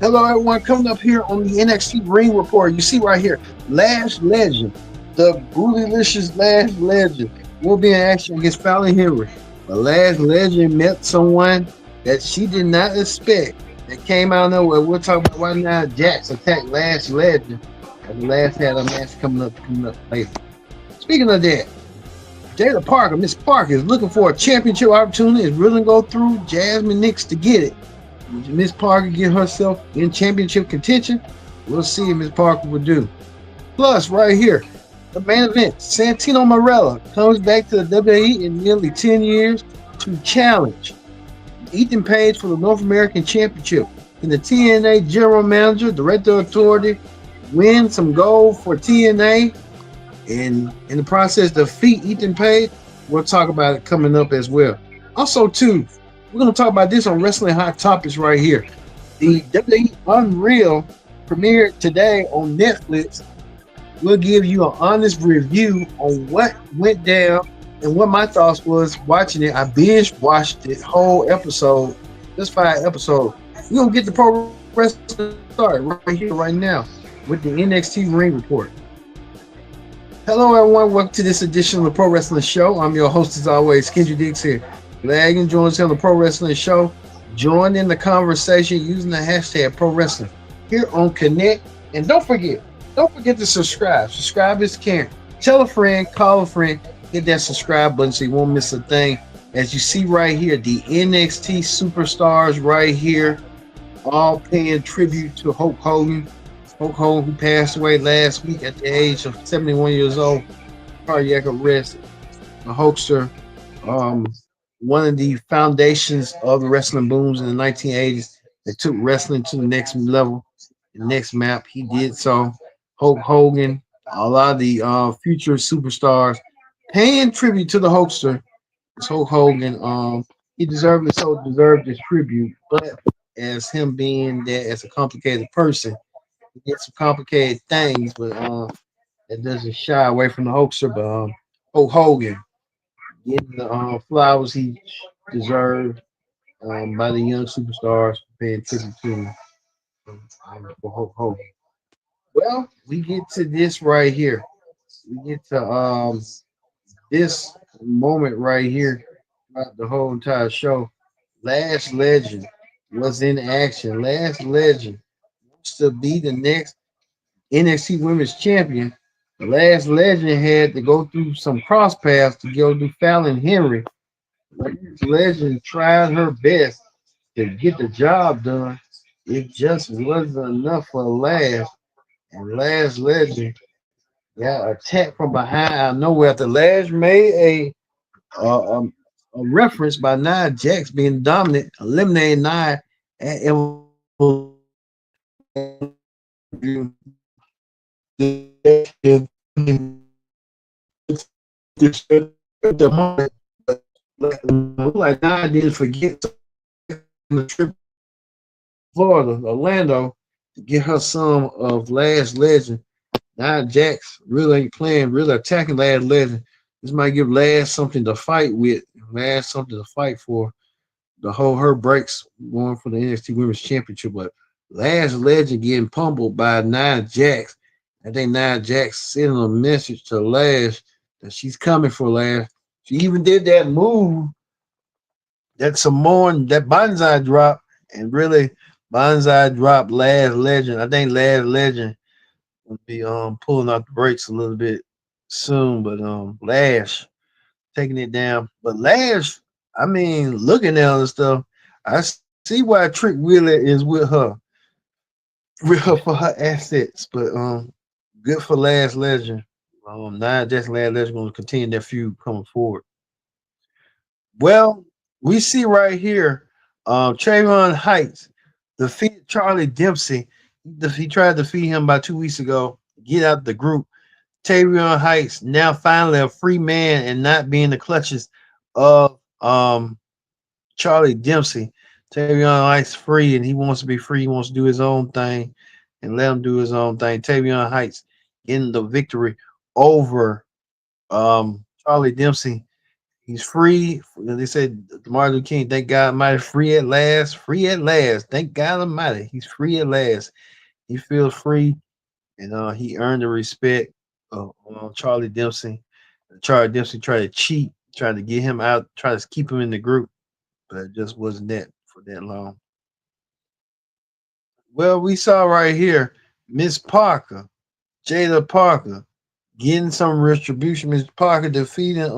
Hello, everyone. Coming up here on the NXT Ring Report. You see right here, Lash Legend, the bootylicious Lash Legend, will be in action against Fallon Henry. The Lash Legend met someone that she did not expect. That came out of nowhere. We'll talk about why now Jax attacked Lash Legend. And the last had a match coming up later. Speaking of that, Jada Parker, Miss Parker, is looking for a championship opportunity. Is willing to go through Jasmine Nix to get it. Miss Parker get herself in championship contention? We'll see if Miss Parker will do. Plus, right here, the main event, Santino Marella comes back to the WWE in nearly 10 years to challenge Ethan Page for the North American Championship. And the TNA General Manager, Director Authority, win some gold for TNA and in the process defeat Ethan Page. We'll talk about it coming up as well. Also, too, we're going to talk about this on Wrestling Hot Topics right here. The WWE UNREAL premiered today on Netflix. We'll give you an honest review on what went down and what my thoughts was watching it. I binge watched the whole episode, just 5 episodes. We're going to get the pro wrestling started right here, right now, with the NXT Ring Report. Hello, everyone. Welcome to this edition of the Pro Wrestling Show. I'm your host, as always, Kendra Diggs here. Glad you join us on the Pro Wrestling Show. Join in the conversation using the hashtag Pro Wrestling here on Connect. And don't forget to subscribe. Subscribe is caring. Tell a friend, call a friend, hit that subscribe button so you won't miss a thing. As you see right here, the NXT superstars right here, all paying tribute to Hulk Hogan. Hulk Hogan, who passed away last week at the age of 71 years old, cardiac arrest. The Hulkster, one of the foundations of the wrestling booms in the 1980s that took wrestling to the next level, the next map. He did so. Hulk Hogan, a lot of the future superstars paying tribute to the Hulkster. It's Hulk Hogan. He deserved this tribute, but as him being that as a complicated person, he did some complicated things, but it doesn't shy away from the Hulkster. But Hulk Hogan getting the flowers he deserved by the young superstars paying tribute to him for Hulk Hogan. Well, we get to this right here. We get to this moment right here throughout the whole entire show. Last Legend was in action. Last Legend wants to be the next NXT Women's Champion. The Last Legend had to go through some cross paths to go through Fallon Henry. Last Legend tried her best to get the job done. It just wasn't enough for Last. And Last Legend got attacked from behind out of nowhere. After Lash made a reference by Nia Jax being dominant, eliminating Nia at the moment. Like Nia didn't forget the trip to Florida, Orlando, to get her some of Last Legend. Nia Jax really ain't playing, really attacking Last Legend. This might give Last something to fight with, Last something to fight for. The whole her breaks going for the NXT Women's Championship, but Last Legend getting pummeled by Nia Jax. I think Nia Jax sending a message to Lash that she's coming for Lash. She even did that move, that Samoan, that Banzai drop, and really Banzai dropped Last Legend. I think Last Legend will be pulling out the brakes a little bit soon, but Lash taking it down. But Lash, I mean, looking at her stuff, I see why Trick Wheeler is with her for her assets. But good for Last Legend. Now just Last Legend going to continue their feud coming forward. Well, we see right here, Trayvon Heights defeated Charlie Dempsey. He tried to defeat him about 2 weeks ago. Get out the group. Tavion Heights now finally a free man and not being the clutches of Charlie Dempsey. Tavion Heights free and he wants to be free. He wants to do his own thing and let him do his own thing. Tavion Heights getting the victory over Charlie Dempsey. He's free. They said Martin Luther King, thank God Almighty, free at last, free at last. Thank God Almighty, he's free at last. He feels free, and he earned the respect of Charlie Dempsey. Charlie Dempsey tried to cheat, tried to get him out, tried to keep him in the group, but it just wasn't that for that long. Well, we saw right here Miss Parker, Jada Parker, getting some retribution. Miss Parker defeating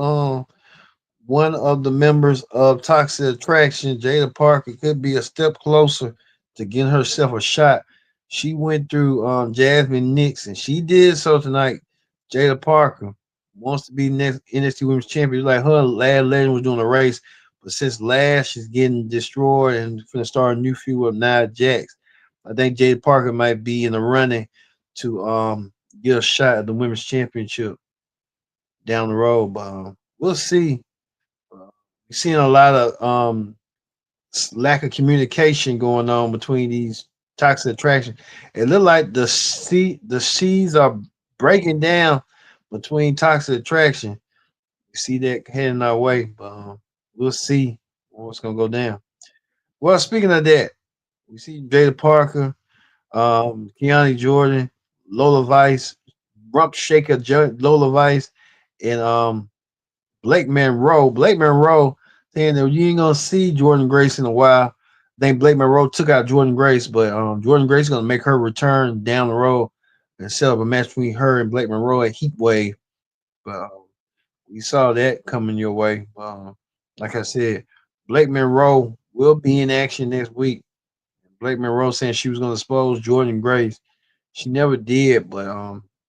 one of the members of Toxic Attraction. Jada Parker could be a step closer to getting herself a shot. She went through Jasmine Nix, and she did so tonight. Jada Parker wants to be next NXT Women's Champion. Like her last legend was doing a race, but since last she's getting destroyed and going to start a new feud with Nia Jax. I think Jada Parker might be in the running to get a shot at the Women's Championship down the road, but we'll see. uh, We've seen a lot of lack of communication going on between these toxic attractions. It looked like the seas are breaking down between toxic attraction. You see that heading our way, but we'll see what's gonna go down. Well, speaking of that, we see Jada Parker, Keanu Jordan, Lola Vice, Rump Shaker, Lola Vice, and Blake Monroe. Blake Monroe saying that you ain't gonna see Jordan Grace in a while. I think Blake Monroe took out Jordan Grace, but Jordan Grace is gonna make her return down the road and set up a match between her and Blake Monroe at Heat Wave. But we saw that coming your way. Like I said, Blake Monroe will be in action next week. Blake Monroe saying she was gonna expose Jordan Grace. She never did, but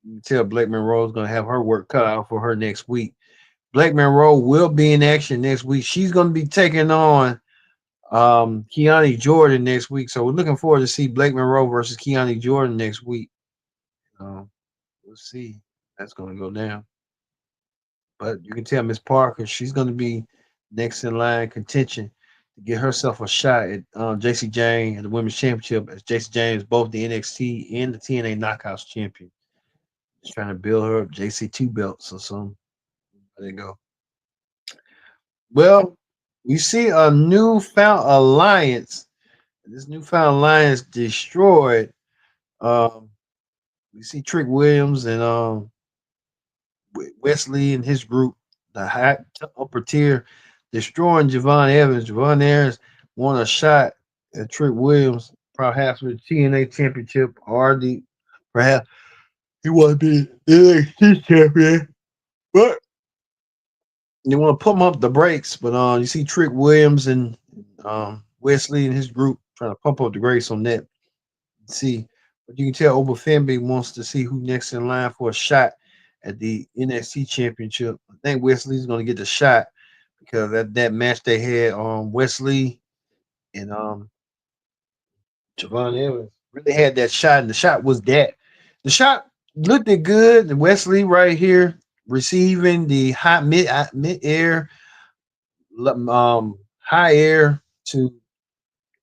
you can tell Blake Monroe is gonna have her work cut out for her next week. Blake Monroe will be in action next week. She's going to be taking on Keanu Jordan next week. So we're looking forward to see Blake Monroe versus Keanu Jordan next week. Um, we'll see. That's going to go down. But you can tell Miss Parker, she's going to be next in line contention to get herself a shot at JC Jane and the Women's Championship, as JC Jane is both the NXT and the TNA Knockouts champion. Just trying to build her up JC2 belts or something. There you go. Well, we see a newfound alliance. This newfound alliance destroyed. Um, we see Trick Williams and Wesley and his group, the high upper tier, destroying Javon Evans. Javon Evans won a shot at Trick Williams, perhaps with the TNA championship, or the perhaps he want to be NXT champion, but they want to put him up the brakes. But you see Trick Williams and Wesley and his group trying to pump up the brakes on that. See, but you can tell Oba Femi wants to see who next in line for a shot at the NXT championship. I think Wesley's going to get the shot because that match they had Wesley and Javon Evans really had that shot, and the shot was that. The shot looked good. Wesley right here receiving the hot mid air, high air to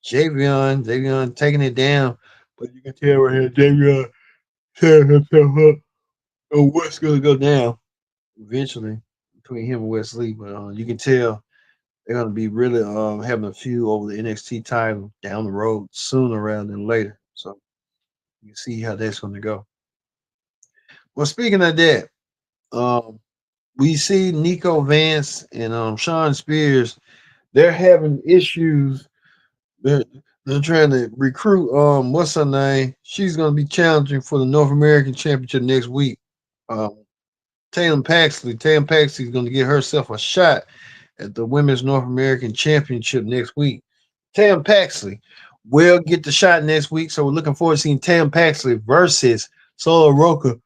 Javion taking it down. But you can tell right here, Javion tearing himself up. Oh, what's gonna go down eventually between him and Wesley? But you can tell they're gonna be really having a feud over the NXT title down the road sooner rather than later. So you can see how that's gonna go. Well, speaking of that, um, we see Nico Vance and Sean Spears. They're having issues. They're they're trying to recruit what's her name? She's gonna be challenging for the North American Championship next week. Um Tatum Paxley. Tatum Paxley is gonna get herself a shot at the Women's North American Championship next week. Tatum Paxley will get the shot next week, so we're looking forward to seeing Tatum Paxley versus Solo Roca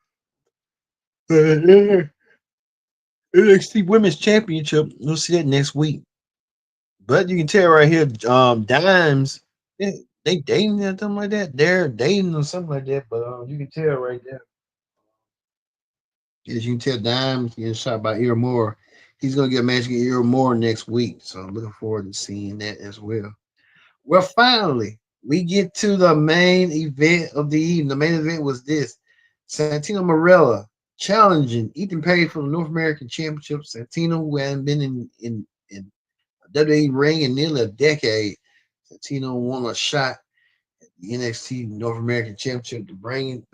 NXT Women's Championship. We'll see that next week. But you can tell right here, Dimes, they dating or something like that. They're dating or something like that. But you can tell right there. As you can tell, Dimes getting shot by Ear Moore. He's gonna get a match against Ear Moore next week. So I'm looking forward to seeing that as well. Well, finally, we get to the main event of the evening. The main event was this: Santino Marella challenging Ethan Page for the North American Championship. Santino, who hadn't been in WWE ring in nearly a decade. Santino won a shot at the NXT North American Championship to bring it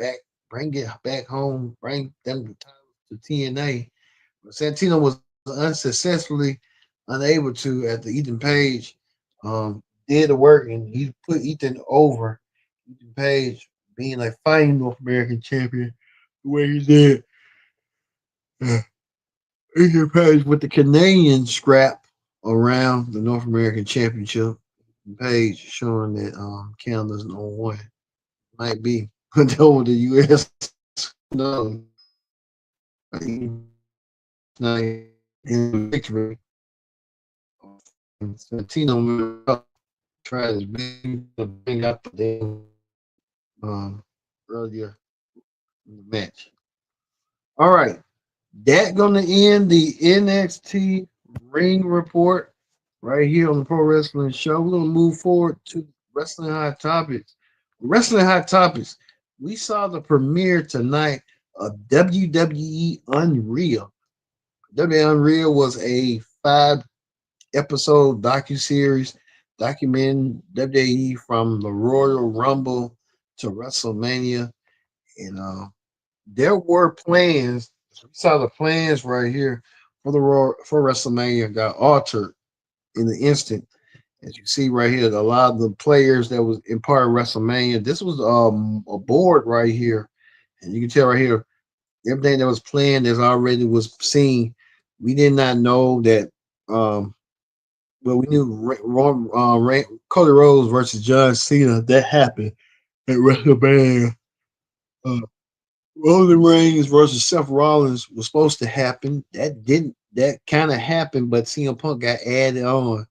back home, bring them the title to TNA. But Santino was unsuccessfully unable to after Ethan Page did the work and he put Ethan over. Ethan Page being a fighting North American champion the way he did. Uh, Ethan Page with the Canadian scrap around the North American Championship. Page showing that Canada's on one. Might be put over the US. No. Night in victory. Santino tried his best to bring up the damn earlier in the match. All right. That gonna end the NXT ring report right here on the Pro Wrestling Show. We're gonna move forward to Wrestling Hot Topics. Wrestling Hot Topics. We saw the premiere tonight of WWE Unreal. WWE Unreal was a 5 episode docu-series documenting WWE from the Royal Rumble to WrestleMania. And there were plans. We saw the plans right here for for WrestleMania got altered in the instant. As you see right here, a lot of the players that was in part of WrestleMania. This was a board right here, and you can tell right here everything that was planned is already was seen. We did not know that. Well, we knew Cody Rhodes versus John Cena that happened at WrestleMania. Uh, Roman Reigns versus Seth Rollins was supposed to happen. That didn't. That kind of happened, but CM Punk got added on.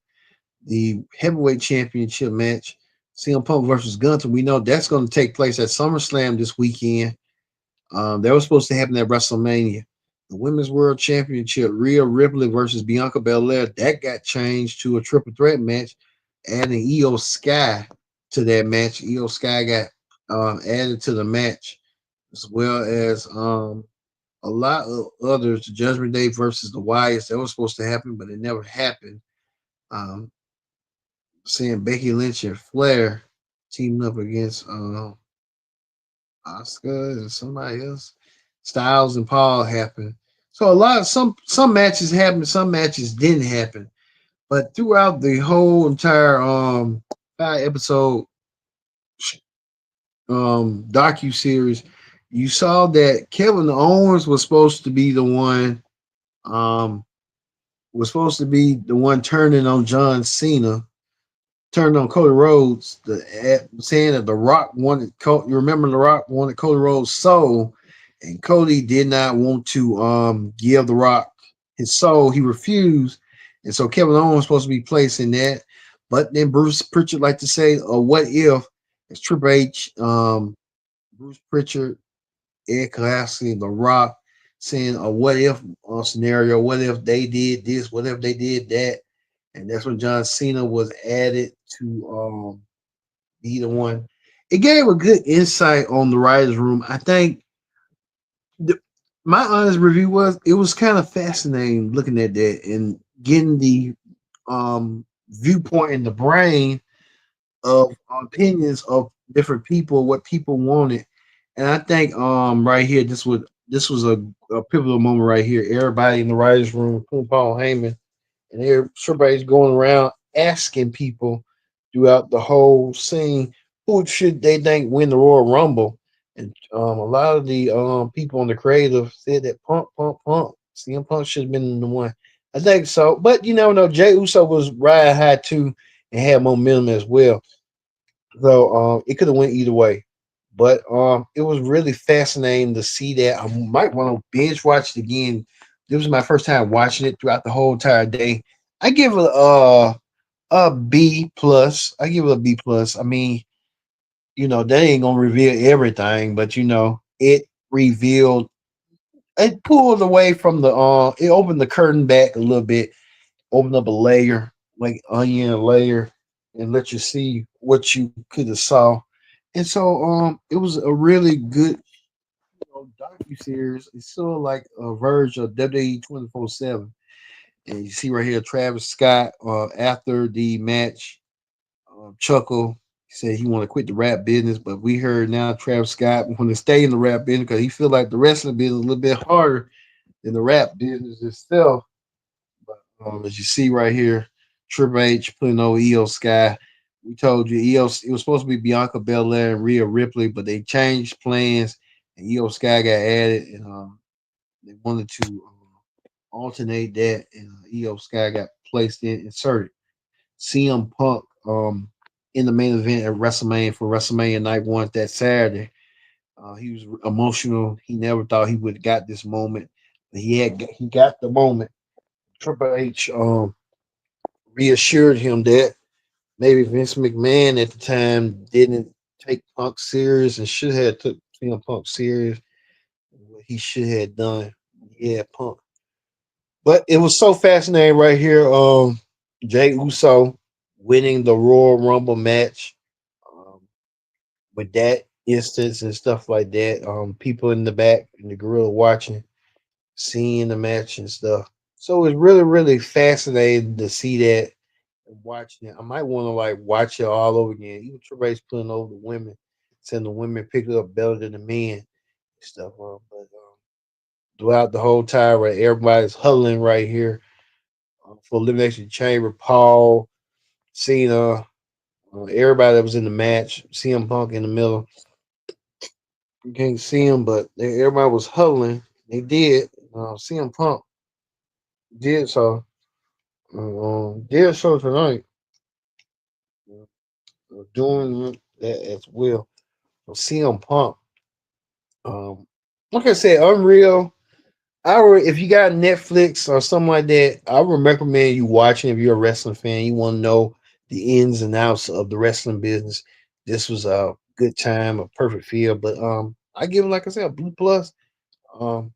The heavyweight championship match, CM Punk versus Gunther. We know that's going to take place at SummerSlam this weekend. That was supposed to happen at WrestleMania. The Women's World Championship, Rhea Ripley versus Bianca Belair, that got changed to a triple threat match, adding Io Sky to that match. Io Sky got added to the match, as well as a lot of others. The Judgment Day versus the Wyatts, that was supposed to happen, but it never happened. Um, Seeing Becky Lynch and Flair teaming up against Oscar and somebody else. Styles and Paul happened. So a lot of some matches happened, some matches didn't happen. But throughout the whole entire 5 episode docu series, you saw that Kevin Owens um was supposed to be the one turning on John Cena, turned on Cody Rhodes, saying that The Rock wanted. You remember The Rock wanted Cody Rhodes' soul, and Cody did not want to give The Rock his soul. He refused, and so Kevin Owens was supposed to be placing that. But then Bruce Pritchard like to say, "What if?" It's Triple H, Bruce Pritchard, Ed Classy, The Rock, saying a what if scenario. What if they did this? What if they did that? And that's when John Cena was added to be the one. It gave a good insight on the writers' room. I think the, my honest review was it was kind of fascinating looking at that and getting the viewpoint in the brain of opinions of different people, what people wanted. And I think right here this was a pivotal moment right here. Everybody in the writers' room, including Paul Heyman, and everybody's going around asking people throughout the whole scene who should they think win the Royal Rumble. And a lot of the people on the creative said that Punk, CM Punk should have been the one. I think so, but you never know. Jay Uso was riding high too and had momentum as well. So it could have went either way. But it was really fascinating to see that. I might want to binge watch it again. This was my first time watching it throughout the whole entire day. I give it a B plus. I give it a B plus. I mean, they ain't gonna reveal everything, but it revealed. It pulled away from the. It opened the curtain back a little bit, opened up a layer, like onion layer, and let you see what you could have saw. And so, it was a really good docu series. It's sort of like a version of WWE 24/7. And you see right here, Travis Scott after the match, chuckle. He said he want to quit the rap business, but we heard now Travis Scott want to stay in the rap business because he feel like the wrestling business is a little bit harder than the rap business itself. But as you see right here, Triple H putting over Io Sky. We told you Io it was supposed to be Bianca Belair and Rhea Ripley, but they changed plans and Io Sky got added, and they wanted to alternate that, and Io Sky got placed in inserted. CM Punk in the main event at WrestleMania for WrestleMania Night 1 that Saturday. He was emotional. He never thought he would have got this moment, but he got the moment. Triple H reassured him that maybe Vince McMahon at the time didn't take Punk serious and should have took CM Punk serious. What he should have done, yeah, Punk. But it was so fascinating right here. Jay Uso winning the Royal Rumble match um, with that instance and stuff like that. People in the back in the gorilla watching, seeing the match and stuff. So it's really, really fascinating to see that and watching it. I might want to like watch it all over again. Even Triple H putting over the women, saying the women pick it up better than the men and stuff. But throughout the whole time, right, everybody's huddling right here for Elimination Chamber. Paul, Cena, everybody that was in the match. CM Punk in the middle. You can't see him, but everybody was huddling. They did. CM Punk did so. Did so tonight. Doing that as well. So CM Punk. Um, like I said, Unreal. If you got Netflix or something like that, I would recommend you watching. If you're a wrestling fan, you want to know the ins and outs of the wrestling business. This was a good time, a perfect feel. But I give it, like I said, a B plus. Um,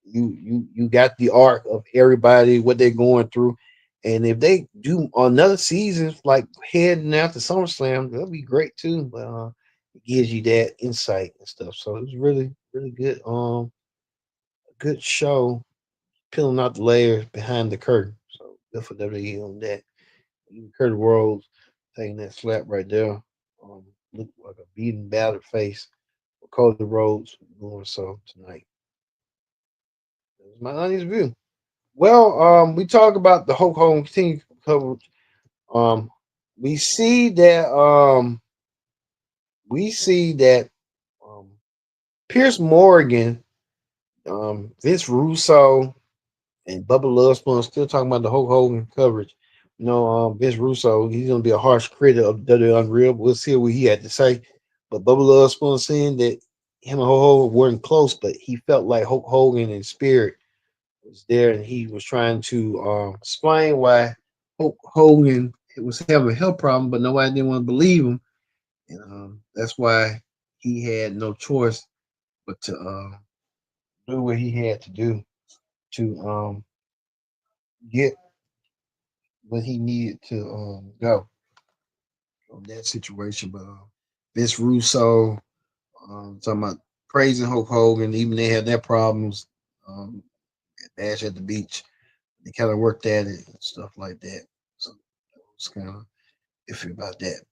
you got the arc of everybody, what they're going through, and if they do another season, like heading out to SummerSlam, that'll be great too. But it gives you that insight and stuff. So it was really, really good. A good show peeling out the layers behind the curtain. So good for WWE on that. Even Curtis Rhodes taking that slap right there. Looked like a beaten, battered face. For Cody Rhodes doing so tonight. That was my honest view. Well, we talk about the Hulk Hogan continue coverage. Um, we see that we see that um, Pierce Morgan, Vince Russo, and Bubba Love Sponge still talking about the Hulk Hogan coverage. Vince Russo, he's gonna be a harsh critic of WWE Unreal. But we'll see what he had to say. But Bubba Love Sponge saying that him and Hulk Hogan weren't close, but he felt like Hulk Hogan in spirit was there, and he was trying to explain why Hulk Hogan was having a health problem, but nobody didn't want to believe him, and that's why he had no choice but to do what he had to do to get what he needed to go from that situation. But Vince Russo talking about praising Hulk Hogan, even they had their problems. Um, Bash at the beach, they kind of worked at it and stuff like that. So it's kind of iffy about that.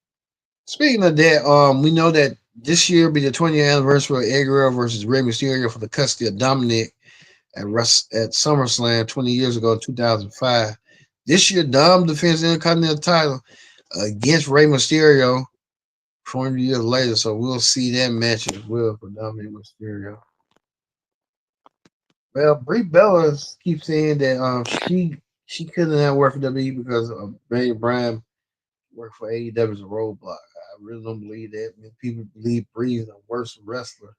Speaking of that, we know that this year will be the 20th anniversary of Eddie Guerrero versus Rey Mysterio for the custody of Dominic at SummerSlam 20 years ago in 2005. This year, Dom defends the Intercontinental title against Rey Mysterio 20 years later, so we'll see that match as well for Dominic Mysterio. Well, Brie Bella keeps saying that she couldn't have worked for WWE because Daniel Bryan worked for AEW as a roadblock. I really don't believe that. I mean, people believe Brie is a worse wrestler.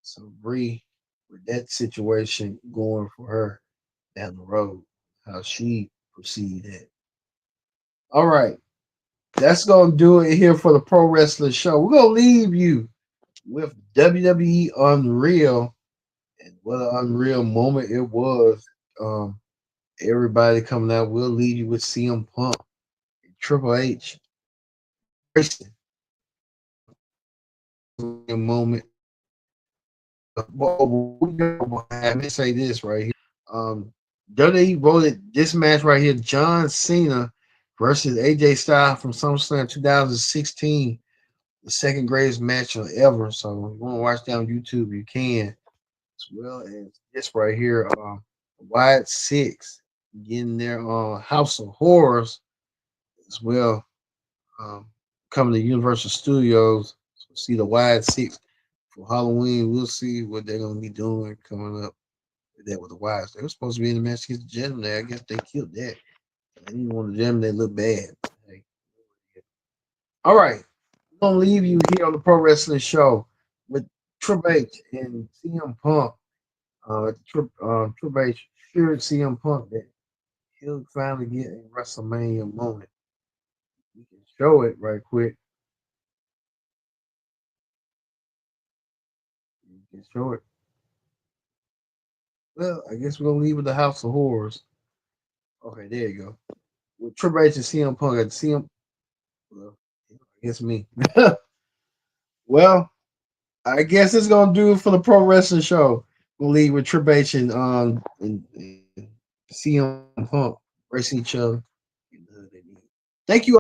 So Brie, with that situation going for her down the road, how she proceeded. All right, that's gonna do it here for the Pro Wrestling Show. We're gonna leave you with WWE Unreal, and what an unreal moment it was. Um, Everybody coming out. We'll leave you with CM Punk, Triple H, Grayson. A moment Let me say this right here. WWE voted this match right here: John Cena versus AJ Styles from SummerSlam 2016, the second greatest match ever. So if you want to watch that on YouTube, you can. As well as this right here, Wide Six getting their House of Horrors as well. Um, Coming to Universal Studios. So see the Wide Six for Halloween. We'll see what they're gonna be doing coming up with that with the Wives. They were supposed to be in the match against the Gentleman there. I guess they killed that. They didn't want the Gentleman. They look bad. Hey. All right, we're gonna leave you here on the Pro Wrestling Show with Triple H and CM Punk. Triple H assured CM Punk that he'll finally get a WrestleMania moment. We can show it right quick. You can show it. Well, I guess we're gonna leave with the House of Horrors. Okay, there you go. With Triple H and CM Punk at CM. Well, I guess me. Well, I guess it's gonna do it for the Pro Wrestling Show. We'll leave with Triple H and CM Punk racing each other. Thank you.